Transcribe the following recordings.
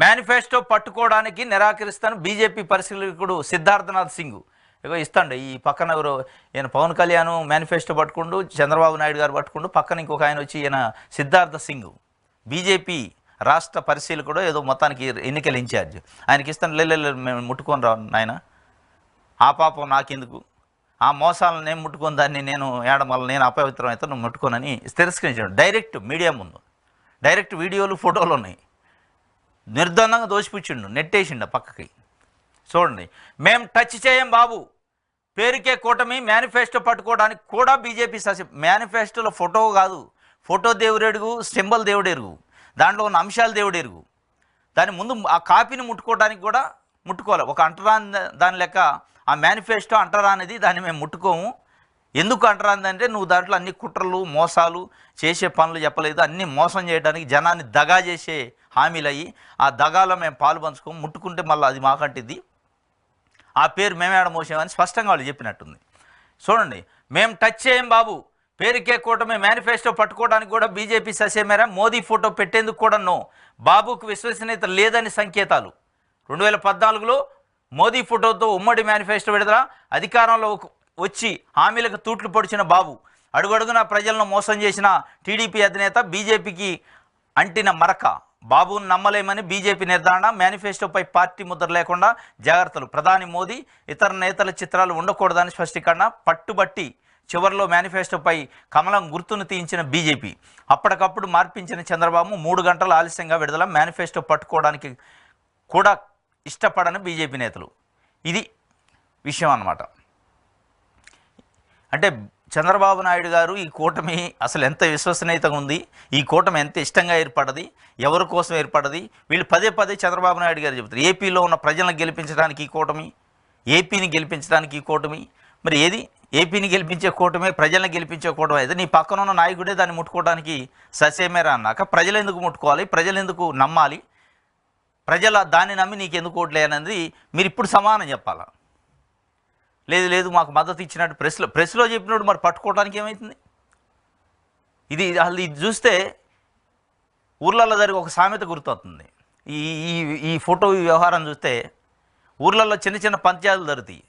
Manifesto పట్టుకోవడానికి నిరాకరిస్తాను BJP పరిశీలకుడు Siddharth Nath Singh. ఇగో ఇస్తాండి ఈ పక్కన ఎవరు, ఈయన పవన్ కళ్యాణ్ మేనిఫెస్టో పట్టుకుంటూ, చంద్రబాబు నాయుడు గారు పట్టుకుంటూ, పక్కన ఇంకొక ఆయన వచ్చి ఈయన సిద్ధార్థ సింగ్ బీజేపీ రాష్ట్ర పరిశీలకుడు, ఏదో మొత్తానికి ఎన్నికల ఇన్ఛార్జ్. ఆయనకి ఇస్తాను. లేదు మేము ముట్టుకొని రా నాయన, ఆ పాపం నాకెందుకు, ఆ మోసాలను నేను ముట్టుకొని దాన్ని నేను ఏడమల్ల నేను అపవిత్రం అయితే నువ్వు ముట్టుకోనని తిరస్కరించాడు. డైరెక్ట్ మీడియా ముందు డైరెక్ట్ వీడియోలు ఫోటోలు ఉన్నాయి. నిర్ద్వందంగా దోసిపుచ్చిండు, నెట్టేసిండు పక్కకి. చూడండి, మేము టచ్ చేయం బాబు, పేరుకే కూటమి, మేనిఫెస్టో పట్టుకోవడానికి కూడా బీజేపీ మేనిఫెస్టోలో ఫోటో కాదు, ఫోటో దేవుడెరుగు, సింబల్ దేవుడెరుగు, దాంట్లో ఉన్న అంశాలు దేవుడెరుగు. దాని ముందు ఆ కాపీని ముట్టుకోవడానికి కూడా ముట్టుకోవాలి. ఒక అంటరాని దాని లెక్క ఆ మేనిఫెస్టో అంటరానిది, దాన్ని మేము ముట్టుకోము. ఎందుకు అంటరానిదంటే నువ్వు దాంట్లో అన్ని కుట్రలు మోసాలు చేసే పనులు చెప్పలేదు, అన్నీ మోసం చేయడానికి జనాన్ని దగా చేసే హామీలు అయ్యి ఆ దగాలో మేము పాలు పంచుకోము, ముట్టుకుంటే మళ్ళీ అది మాకంటిది, ఆ పేరు మేమేడ మోసామని స్పష్టంగా వాళ్ళు చెప్పినట్టుంది. చూడండి, మేము టచ్ చేయం బాబు, పేరుకే కూటమి, మేనిఫెస్టో పట్టుకోవడానికి కూడా బీజేపీ ససేమేరా, మోదీ ఫోటో పెట్టేందుకు కూడా నో, బాబుకు విశ్వసనీయత లేదని సంకేతాలు. 2014లో మోదీ ఫోటోతో ఉమ్మడి మేనిఫెస్టో విడుదల, అధికారంలో వచ్చి హామీలకు తూట్లు పొడిచిన బాబు, అడుగడుగున ప్రజలను మోసం చేసిన టీడీపీ అధినేత, బీజేపీకి అంటిన మరక, బాబును నమ్మలేమని బీజేపీ నిర్ధారణ, మేనిఫెస్టోపై పార్టీ ముద్ర లేకుండా జాగ్రత్తలు, ప్రధాని మోదీ ఇతర నేతల చిత్రాలు ఉండకూడదని స్పష్టీకరణ, పట్టుబట్టి చివరిలో మేనిఫెస్టోపై కమలం గుర్తును తీయించిన బీజేపీ, అప్పటికప్పుడు మార్పించిన చంద్రబాబు 3 గంటలు ఆలస్యంగా విడుదల, మేనిఫెస్టో పట్టుకోవడానికి కూడా ఇష్టపడని బీజేపీ నేతలు. ఇది విషయం అన్నమాట. అంటే చంద్రబాబు నాయుడు గారు ఈ కూటమి అసలు ఎంత విశ్వసనీయతగా ఉంది, ఈ కూటమి ఎంత ఇష్టంగా ఏర్పడది, ఎవరి కోసం ఏర్పడది, వీళ్ళు పదే పదే చంద్రబాబు నాయుడు గారు చెబుతారు. ఏపీలో ఉన్న ప్రజలను గెలిపించడానికి ఈ కూటమి, ఏపీని గెలిపించడానికి ఈ కూటమి. మరి ఏది ఏపీని గెలిపించే కూటమే, ప్రజలను గెలిపించే కూటమి అయితే నీ పక్కన ఉన్న నాయకుడే దాన్ని ముట్టుకోవడానికి ససేమేరా అన్నాక ప్రజలు ఎందుకు ముట్టుకోవాలి, ప్రజలు ఎందుకు నమ్మాలి, ప్రజల దాన్ని నమ్మి నీకు ఎందుకు ఓట్లే అనేది మీరు ఇప్పుడు సమానం చెప్పాలా. లేదు మాకు మద్దతు ఇచ్చినట్టు ప్రెస్లో చెప్పినట్టు మరి పట్టుకోవడానికి ఏమవుతుంది? ఇది అసలు ఇది చూస్తే ఊర్లలో జరిగే ఒక సామెత గుర్తొస్తుంది. ఈ ఈ ఫోటో వ్యవహారం చూస్తే ఊర్లలో చిన్న చిన్న పంచాయతీలు జరుగుతాయి.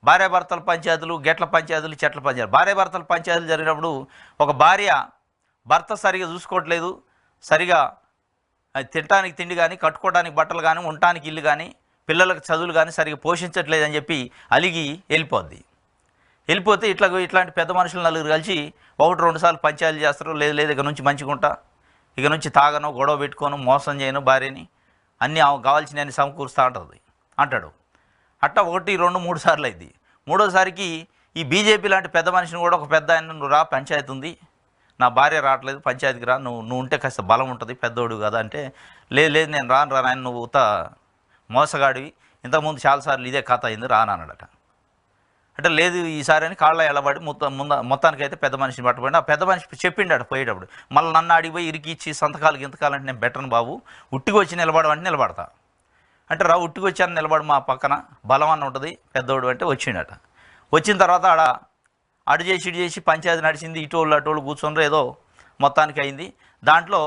భార్యాభర్తల పంచాయతీలు, గెట్ల పంచాయతీలు, చెట్ల పంచాయతీలు. భార్యాభర్తల పంచాయతీలు జరిగినప్పుడు ఒక భార్య భర్త సరిగా చూసుకోవట్లేదు, సరిగా తినడానికి తిండి కానీ, కట్టుకోవడానికి బట్టలు కానీ, ఉండటానికి ఇల్లు కానీ, పిల్లలకు చదువులు కానీ సరిగా పోషించట్లేదని చెప్పి అలిగి వెళ్ళిపోతే ఇట్లాంటి పెద్ద మనుషులు నలుగురు కలిసి 1-2 సార్లు పంచాయతీలు చేస్తారు. లేదు ఇక నుంచి మంచిగుంటా, ఇక నుంచి తాగను, గొడవ పెట్టుకోను, మోసం చేయను భార్యని, అన్నీ కావాల్సినవన్నీ సమకూరుస్తూ అంటాడు. అట్టా 1, 2, 3 సార్లు అయింది. 3వసారికి ఈ బీజేపీ లాంటి పెద్ద మనిషిని కూడా ఒక పెద్ద ఆయన, నువ్వు రా, పంచాయతీ ఉంది, నా భార్య రావట్లేదు, పంచాయతీకి రా, నువ్వు ఉంటే కాస్త బలం ఉంటుంది, పెద్దోడు కదా అంటే, లేదు నేను రాను ఆయన, నువ్వు ఉత మోసగాడివి, ఇంతకుముందు చాలాసార్లు ఇదే కథ అయింది, రానన్నాడట. అంటే లేదు ఈసారి అని కాళ్ళ ఎలబడి మొత్తానికైతే పెద్ద మనిషిని పట్టుబడి, ఆ పెద్ద మనిషి చెప్పిండాడు పోయేటప్పుడు, మళ్ళీ నన్ను అడిగిపోయి ఇరికిచ్చి సంతకాలు గింతకాలంటే నేను బెటర్ను బాబు, ఉట్టికి వచ్చి నిలబడమంటే నిలబడతా అంటే, రా ఉట్టికి వచ్చాను నిలబడి, మా పక్కన బలం అన్న ఉంటుంది, పెద్దోడు అంటే వచ్చిండట. వచ్చిన తర్వాత అడు చేసి పంచాయతీ నడిచింది, ఇటోళ్ళు కూర్చున్నారు, ఏదో మొత్తానికి అయింది. దాంట్లో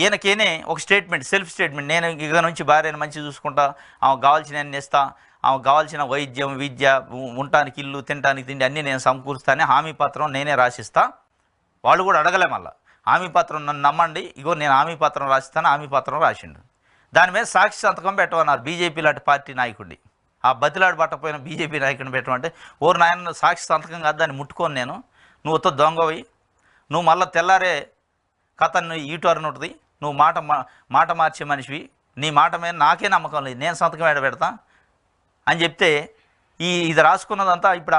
ఈయనకేనే ఒక స్టేట్మెంట్, సెల్ఫ్ స్టేట్మెంట్, నేను ఇక నుంచి భార్యను మంచిగా చూసుకుంటా, ఆమెకు కావాల్సిన ఇస్తా, ఆమెకు కావాల్సిన వైద్యం, విద్య, ఉండటానికి ఇల్లు, తినడానికి తిండి అన్నీ నేను సమకూరుస్తానే, హామీ పత్రం నేనే రాసిస్తా. వాళ్ళు కూడా అడగలే మళ్ళీ, హామీ పత్రం నన్ను నమ్మండి, ఇగో నేను హామీ పత్రం రాసిస్తాను, హామీ పత్రం రాసిండు. దాని మీద సాక్షి సంతకం పెట్టమన్నారు బీజేపీ లాంటి పార్టీ నాయకుడిని. ఆ బతిలాడు పట్టపోయిన బీజేపీ నాయకుడిని పెట్టమంటే, ఓరు నాయన సాక్షి సంతకం కాదు, దాన్ని ముట్టుకోను నేను, నువ్వు ఉత్త దొంగవి, నువ్వు మళ్ళీ తెల్లారే కథ ఈటర్న్ ఉంటుంది, నువ్వు మాట మార్చే మనిషివి, నీ మాట మీద నాకే నమ్మకం లేదు, నేను సంతకం పెడతా అని చెప్తే, ఇది రాసుకున్నదంతా ఇప్పుడు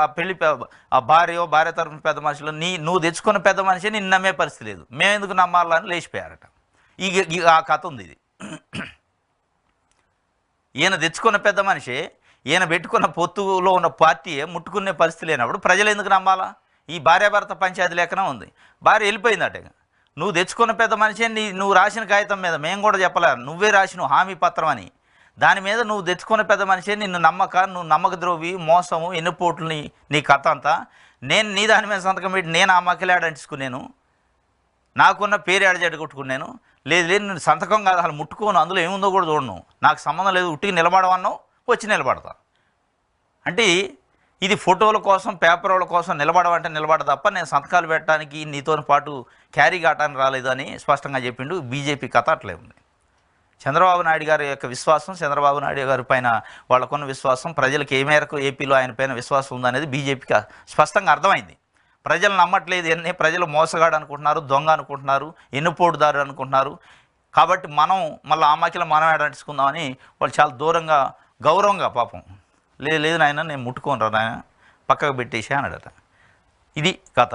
ఆ భార్య తరఫున పెద్ద మనుషులు, నువ్వు తెచ్చుకున్న పెద్ద మనిషి నిన్ను నమ్మే పరిస్థితి లేదు, మేము ఎందుకు నమ్మాలని లేచిపోయారట. ఆ కథ ఉంది. ఇది ఈయన తెచ్చుకున్న పెద్ద మనిషి, ఈయన పెట్టుకున్న పొత్తులో ఉన్న పార్టీయే ముట్టుకునే పరిస్థితి లేనప్పుడు ప్రజలు ఎందుకు నమ్మాలా? ఈ భార్యాభర్త పంచాయతీ లేఖనం ఉంది, భార్య వెళ్ళిపోయిందట. నువ్వు తెచ్చుకున్న పెద్ద మనిషి, నువ్వు రాసిన కాగితం మీద మేము కూడా చెప్పలే, నువ్వే రాసిన హామీ పత్రం అని, దాని మీద నువ్వు తెచ్చుకున్న పెద్ద మనిషి, నువ్వు నమ్మక ద్రోవి, మోసము, ఎన్నిపోట్లు నీ కథ అంతా, నేను నీ దాని మీద సంతకం పెట్టి నేను ఆ మకిలాడ అంటించుకున్నాను, నాకున్న పేరు ఏడజెడ్డ కొట్టుకున్నాను, లేదు లేదు నేను సంతకం కాదు అసలు ముట్టుకోను, అందులో ఏముందో కూడా చూడను, నాకు సంబంధం లేదు, ఉట్టికి నిలబడవన్నావు వచ్చి నిలబడతా అంటే ఇది ఫోటోల కోసం పేపర్ల కోసం నిలబడమంటే నిలబడ తప్ప నేను సంతకాలు పెట్టడానికి నీతో పాటు క్యారీ కావటానికి రాలేదు అని స్పష్టంగా చెప్పిండు. బీజేపీ కథ అట్లే ఉంది. చంద్రబాబు నాయుడు గారి యొక్క విశ్వాసం, చంద్రబాబు నాయుడు గారి పైన వాళ్ళకున్న విశ్వాసం, ప్రజలకు ఏ మేరకు ఏపీలో ఆయన పైన విశ్వాసం ఉందనేది బీజేపీకి స్పష్టంగా అర్థమైంది. ప్రజలు నమ్మట్లేదు, ఎన్ని ప్రజలు మోసగాడు అనుకుంటున్నారు, దొంగ అనుకుంటున్నారు, ఎన్నుపోటుదారు అనుకుంటున్నారు. కాబట్టి మనం మళ్ళీ ఆ మాకిలో మనం ఏడంచుకుందామని వాళ్ళు చాలా దూరంగా గౌరవంగా పాపం లేదు లేదు నాయన నేను ముట్టుకోను రా నాయన పక్కకు పెట్టేసా అన్నాడట. ఇది కథ.